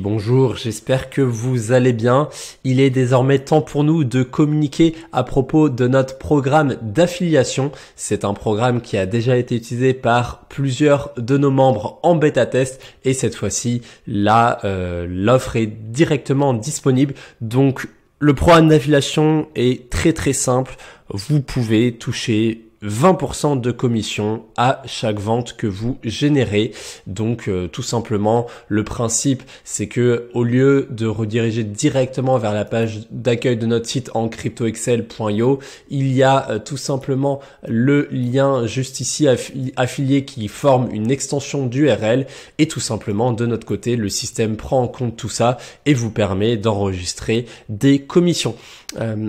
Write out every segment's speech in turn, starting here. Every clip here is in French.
bonjour, j'espère que vous allez bien. Il est désormais temps pour nous de communiquer à propos de notre programme d'affiliation. C'est un programme qui a déjà été utilisé par plusieurs de nos membres en bêta test et cette fois-ci, là, l'offre est directement disponible. Donc, le programme d'affiliation est très simple. Vous pouvez toucher 20% de commission à chaque vente que vous générez. Donc tout simplement, le principe c'est que au lieu de rediriger directement vers la page d'accueil de notre site en cryptoexcel.io, il y a tout simplement le lien juste ici affilié qui forme une extension d'URL et tout simplement de notre côté, le système prend en compte tout ça et vous permet d'enregistrer des commissions.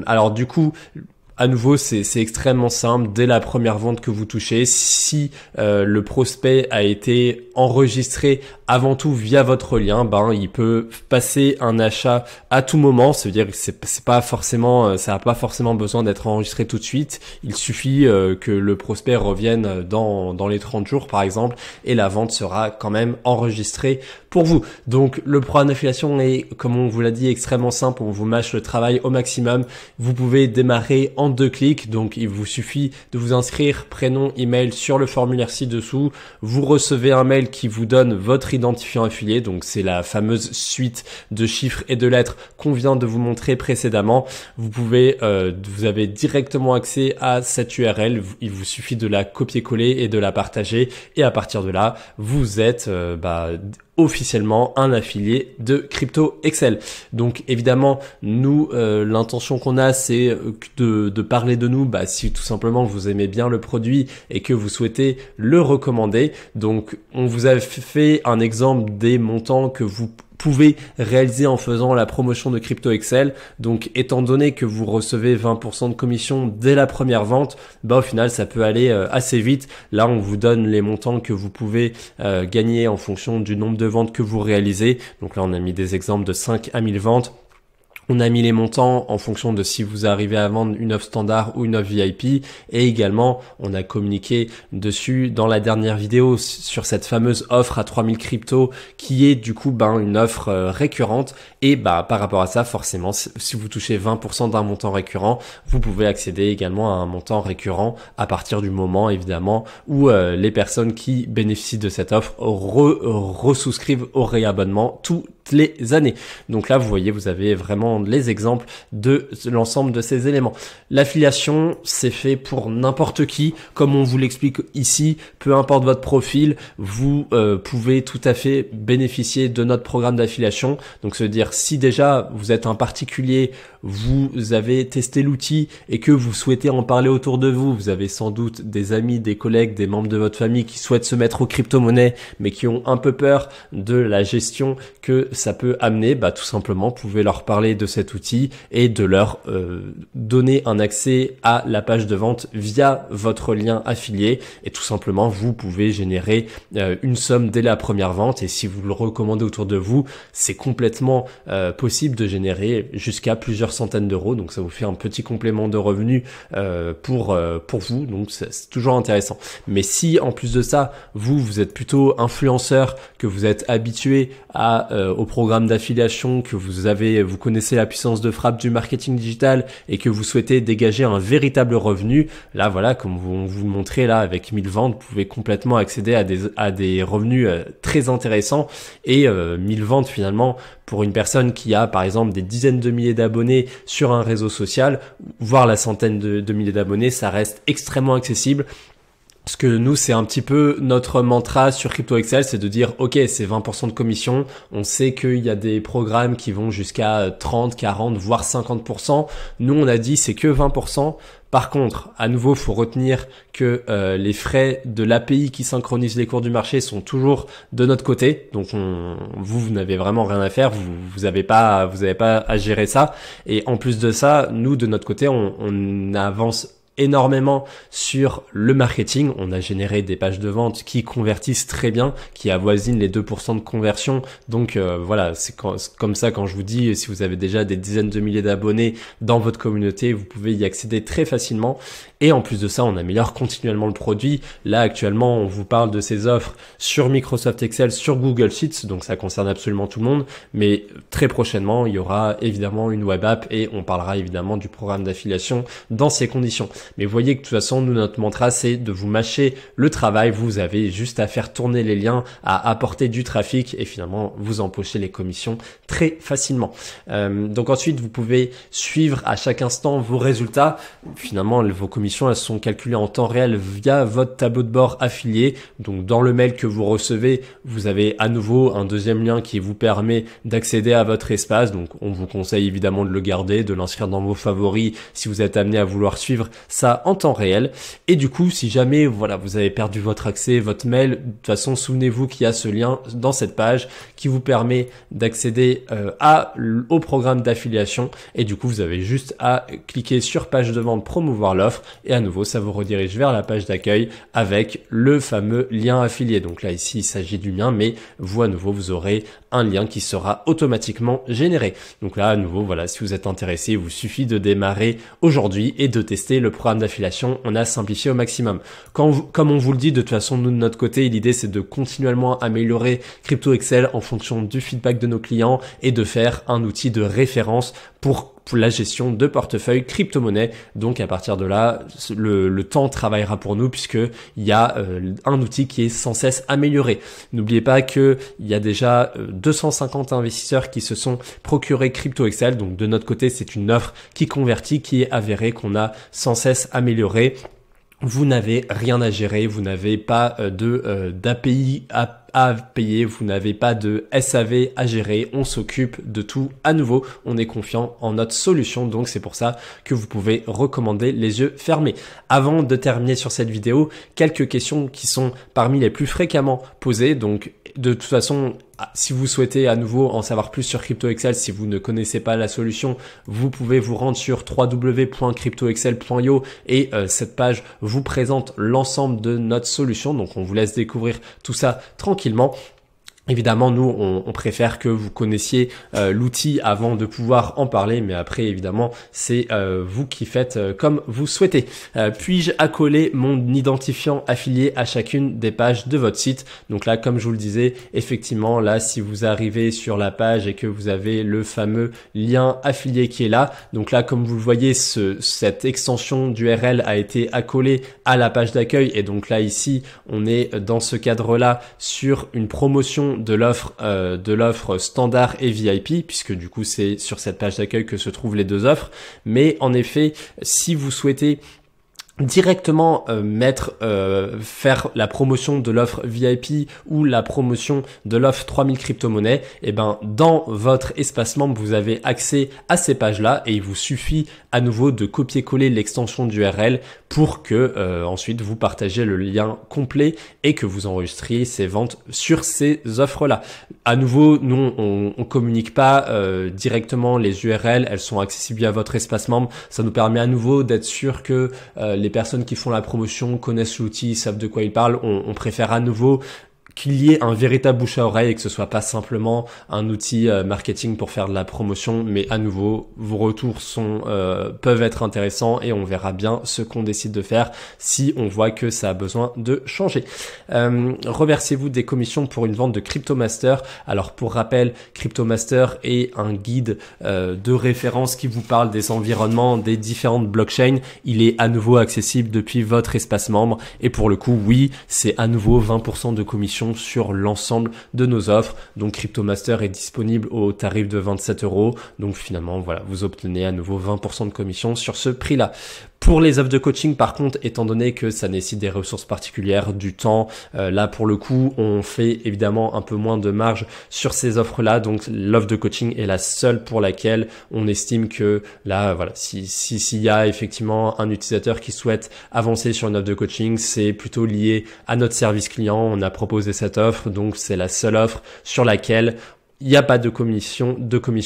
Alors du coup, à nouveau, c'est extrêmement simple. Dès la première vente que vous touchez, si le prospect a été enregistré avant tout via votre lien, il peut passer un achat à tout moment. Ça veut dire que c'est pas forcément, ça n'a pas forcément besoin d'être enregistré tout de suite. Il suffit que le prospect revienne dans les 30 jours par exemple, et la vente sera quand même enregistrée pour vous. Donc le programme d'affiliation est, comme on vous l'a dit, extrêmement simple. On vous mâche le travail au maximum. Vous pouvez démarrer en 2 clics, donc il vous suffit de vous inscrire, prénom, email sur le formulaire ci-dessous. Vous recevez un mail qui vous donne votre identifiant affilié, donc c'est la fameuse suite de chiffres et de lettres qu'on vient de vous montrer précédemment. Vous avez directement accès à cette URL, il vous suffit de la copier-coller et de la partager et à partir de là, vous êtes officiellement un affilié de Crypto Excel. Donc évidemment, nous, l'intention qu'on a, c'est de parler de nous, si tout simplement vous aimez bien le produit et que vous souhaitez le recommander. Donc on vous a fait un exemple des montants que vous pouvez réaliser en faisant la promotion de Crypto Excel. Donc étant donné que vous recevez 20% de commission dès la première vente, au final ça peut aller assez vite. Là on vous donne les montants que vous pouvez gagner en fonction du nombre de ventes que vous réalisez. Donc là on a mis des exemples de 5 à 1000 ventes. On a mis les montants en fonction de si vous arrivez à vendre une offre standard ou une offre VIP et également on a communiqué dessus dans la dernière vidéo sur cette fameuse offre à 3000 cryptos qui est du coup une offre récurrente et par rapport à ça forcément si vous touchez 20% d'un montant récurrent, vous pouvez accéder également à un montant récurrent à partir du moment évidemment où les personnes qui bénéficient de cette offre resouscrivent au réabonnement toutes les années. Donc là vous voyez, vous avez vraiment les exemples de l'ensemble de ces éléments. L'affiliation, c'est fait pour n'importe qui, comme on vous l'explique ici, peu importe votre profil, vous pouvez tout à fait bénéficier de notre programme d'affiliation. Donc ça veut dire si déjà vous êtes un particulier, vous avez testé l'outil et que vous souhaitez en parler autour de vous, vous avez sans doute des amis, des collègues, des membres de votre famille qui souhaitent se mettre aux crypto-monnaies mais qui ont un peu peur de la gestion que ça peut amener, tout simplement, vous pouvez leur parler de cet outil et de leur donner un accès à la page de vente via votre lien affilié et tout simplement, vous pouvez générer une somme dès la première vente et si vous le recommandez autour de vous, c'est complètement possible de générer jusqu'à plusieurs centaines d'euros, donc ça vous fait un petit complément de revenus pour vous, donc c'est toujours intéressant. Mais si en plus de ça, vous êtes plutôt influenceur, que vous êtes habitué au programme d'affiliation, que vous connaissez la puissance de frappe du marketing digital et que vous souhaitez dégager un véritable revenu, là voilà, comme on vous le montrait là avec 1000 ventes, vous pouvez complètement accéder à des revenus très intéressants et 1000 ventes finalement pour une personne qui a par exemple des dizaines de milliers d'abonnés sur un réseau social, voire la centaine de milliers d'abonnés, ça reste extrêmement accessible. Parce que nous, c'est un petit peu notre mantra sur Crypto Excel, c'est de dire, ok, c'est 20% de commission. On sait qu'il y a des programmes qui vont jusqu'à 30, 40, voire 50%. Nous, on a dit, c'est que 20%. Par contre, à nouveau, faut retenir que les frais de l'API qui synchronise les cours du marché sont toujours de notre côté. Donc, vous n'avez vraiment rien à faire. Vous avez pas à gérer ça. Et en plus de ça, nous, de notre côté, on avance énormément sur le marketing. On a généré des pages de vente qui convertissent très bien, qui avoisinent les 2% de conversion. Donc voilà, c'est comme ça quand je vous dis, si vous avez déjà des dizaines de milliers d'abonnés dans votre communauté, vous pouvez y accéder très facilement. Et en plus de ça, on améliore continuellement le produit. Là, actuellement, on vous parle de ces offres sur Microsoft Excel, sur Google Sheets, donc ça concerne absolument tout le monde. Mais très prochainement, il y aura évidemment une web app et on parlera évidemment du programme d'affiliation dans ces conditions. Mais vous voyez que de toute façon, nous, notre mantra, c'est de vous mâcher le travail. Vous avez juste à faire tourner les liens, à apporter du trafic et finalement, vous empocher les commissions très facilement. Donc ensuite, vous pouvez suivre à chaque instant vos résultats. Finalement, vos commissions, elles sont calculées en temps réel via votre tableau de bord affilié. Donc dans le mail que vous recevez, vous avez à nouveau un deuxième lien qui vous permet d'accéder à votre espace. Donc on vous conseille évidemment de le garder, de l'inscrire dans vos favoris si vous êtes amené à vouloir suivre ça en temps réel. Et du coup, si jamais voilà, vous avez perdu votre accès, votre mail, de toute façon, souvenez-vous qu'il y a ce lien dans cette page qui vous permet d'accéder au programme d'affiliation. Et du coup, vous avez juste à cliquer sur page de vente, promouvoir l'offre. Et à nouveau, ça vous redirige vers la page d'accueil avec le fameux lien affilié. Donc là, ici, il s'agit du mien, mais vous, à nouveau, vous aurez un lien qui sera automatiquement généré. Donc là, à nouveau, voilà, si vous êtes intéressé, il vous suffit de démarrer aujourd'hui et de tester le programme d'affiliation. On a simplifié au maximum. Comme on vous le dit, de toute façon, nous, de notre côté, l'idée, c'est de continuellement améliorer Crypto Excel en fonction du feedback de nos clients et de faire un outil de référence pour la gestion de portefeuille crypto-monnaie. Donc à partir de là, le temps travaillera pour nous puisque il y a un outil qui est sans cesse amélioré. N'oubliez pas que il y a déjà 250 investisseurs qui se sont procurés Crypto Excel. Donc de notre côté, c'est une offre qui convertit, qui est avérée, qu'on a sans cesse améliorée. Vous n'avez rien à gérer, vous n'avez pas d'API à payer, vous n'avez pas de SAV à gérer, on s'occupe de tout à nouveau, on est confiant en notre solution, donc c'est pour ça que vous pouvez recommander les yeux fermés. Avant de terminer sur cette vidéo, quelques questions qui sont parmi les plus fréquemment posées, donc de toute façon, si vous souhaitez à nouveau en savoir plus sur Crypto Excel, si vous ne connaissez pas la solution, vous pouvez vous rendre sur www.cryptoexcel.io et cette page vous présente l'ensemble de notre solution. Donc on vous laisse découvrir tout ça tranquillement. Évidemment, nous, on préfère que vous connaissiez l'outil avant de pouvoir en parler, mais après, évidemment, c'est vous qui faites comme vous souhaitez. Puis-je accoler mon identifiant affilié à chacune des pages de votre site? Donc là, comme je vous le disais, effectivement, là, si vous arrivez sur la page et que vous avez le fameux lien affilié qui est là, donc là, comme vous le voyez, cette extension d'URL a été accolée à la page d'accueil et donc là, ici, on est dans ce cadre-là sur une promotion de l'offre standard et VIP, puisque du coup c'est sur cette page d'accueil que se trouvent les deux offres. Mais en effet, si vous souhaitez directement faire la promotion de l'offre VIP ou la promotion de l'offre 3000 crypto-monnaies, et ben dans votre espace membre vous avez accès à ces pages là et il vous suffit à nouveau de copier-coller l'extension d'URL pour que ensuite vous partagez le lien complet et que vous enregistriez ces ventes sur ces offres là. À nouveau, nous on communique pas directement les URL, elles sont accessibles via votre espace membre. Ça nous permet à nouveau d'être sûr que les personnes qui font la promotion connaissent l'outil, savent de quoi ils parlent. On préfère à nouveau qu'il y ait un véritable bouche à oreille et que ce soit pas simplement un outil marketing pour faire de la promotion, mais à nouveau vos retours peuvent être intéressants et on verra bien ce qu'on décide de faire si on voit que ça a besoin de changer. Reversez-vous des commissions pour une vente de CryptoMaster? Alors pour rappel, CryptoMaster est un guide de référence qui vous parle des environnements des différentes blockchains. Il est à nouveau accessible depuis votre espace membre et pour le coup oui, c'est à nouveau 20% de commission sur l'ensemble de nos offres. Donc CryptoMaster est disponible au tarif de 27 €. Donc finalement, voilà, vous obtenez à nouveau 20% de commission sur ce prix-là. Pour les offres de coaching, par contre, étant donné que ça nécessite des ressources particulières, du temps, là pour le coup, on fait évidemment un peu moins de marge sur ces offres-là. Donc l'offre de coaching est la seule pour laquelle on estime que là, voilà, s'il y a effectivement un utilisateur qui souhaite avancer sur une offre de coaching, c'est plutôt lié à notre service client. On a proposé cette offre, donc c'est la seule offre sur laquelle il n'y a pas de commission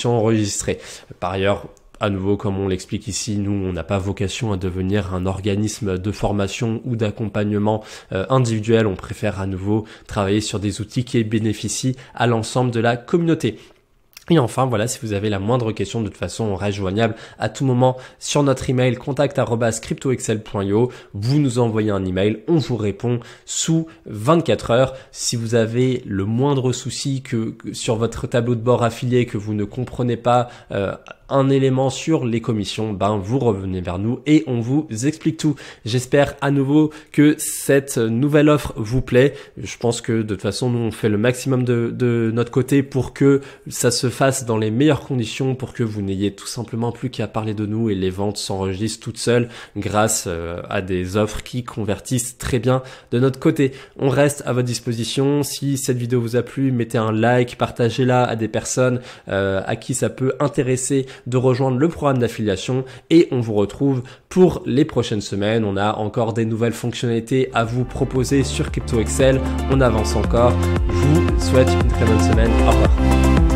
enregistrée. Par ailleurs, À nouveau, comme on l'explique ici, nous, on n'a pas vocation à devenir un organisme de formation ou d'accompagnement individuel. On préfère à nouveau travailler sur des outils qui bénéficient à l'ensemble de la communauté. Et enfin, voilà, si vous avez la moindre question, de toute façon, on reste joignable à tout moment sur notre email contact@cryptoexcel.io. Vous nous envoyez un email, on vous répond sous 24 heures. Si vous avez le moindre souci que sur votre tableau de bord affilié, que vous ne comprenez pas un élément sur les commissions, vous revenez vers nous et on vous explique tout. J'espère à nouveau que cette nouvelle offre vous plaît. Je pense que de toute façon, nous, on fait le maximum de notre côté pour que ça se fasse dans les meilleures conditions, pour que vous n'ayez tout simplement plus qu'à parler de nous et les ventes s'enregistrent toutes seules grâce à des offres qui convertissent très bien de notre côté. On reste à votre disposition. Si cette vidéo vous a plu, mettez un like, partagez-la à des personnes à qui ça peut intéresser de rejoindre le programme d'affiliation et on vous retrouve pour les prochaines semaines. On a encore des nouvelles fonctionnalités à vous proposer sur CryptoExcel. On avance encore. Je vous souhaite une très bonne semaine. Au revoir.